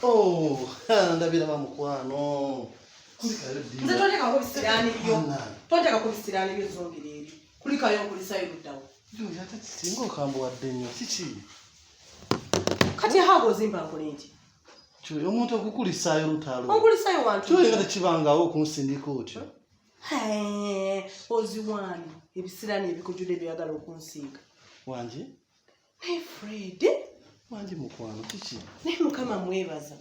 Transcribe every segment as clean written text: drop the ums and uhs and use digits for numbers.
Oh, ndabira bamukwano. Nze tonjeka kubisirani byo. Tonjeka kubisirani byo zongireri. Kulikayo kulisayo ludawo. Yo yata singo kambo wadde nnyo kiki? Kati hago zimba nkoleji. Cyo omuntu okukulisayo lutalo. Onkulisayo wantu. Cyo yinga tekibangawo kunsindika otyo. Oziwani ebisirani ebikujude byagala okunsinga. Wanje? My friend. Wanje mukwano kiki? Ne mukama mwebaza.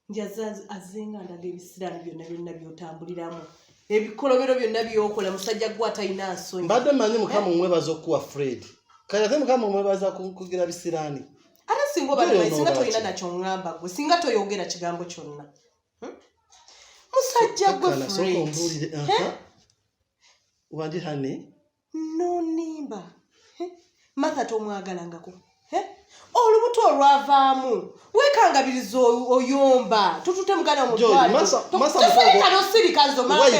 Njaza azenga ndaga ebisirani byonna byotambuliramu. Ebikolobero byonna byokola musajja gwata ina nsonyi. Mbadde manyi mukama mwebaza okuwa Fred. Kaya te mukama mwebaza kugira bisirani. Ate singo bali singa toyina nakyo ngamba gwe singa toyogera kigambo kyonna. Musajja gwe Fred. Wanje hane? No nimba. Martha tomwagalangako. Olubuto olwavaamu wekangabirizo oyomba tutute mugana omutwalo masa sirikazo mama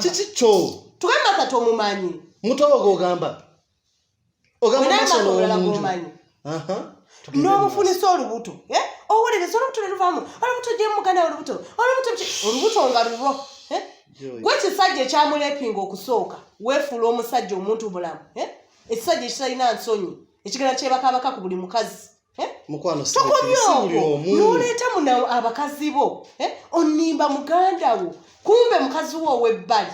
chichi cho tukamata tomumanyi mutogo ogamba masa omumanyi n'omufuniso olubuto owuliriza olubuto luvaamu olubuto gye mugana olubuto nga luvo gwe kisajja ekyamulepinga okusooka weefuula omusajja omuntu bulamu ekisajja ekitalina nsonyi ekigala kyebakabaka ku buli mukazi mukwano n'oleeta munawo abakazi bo onnimba muganda wo kumbe mukazi wo ow'ebbali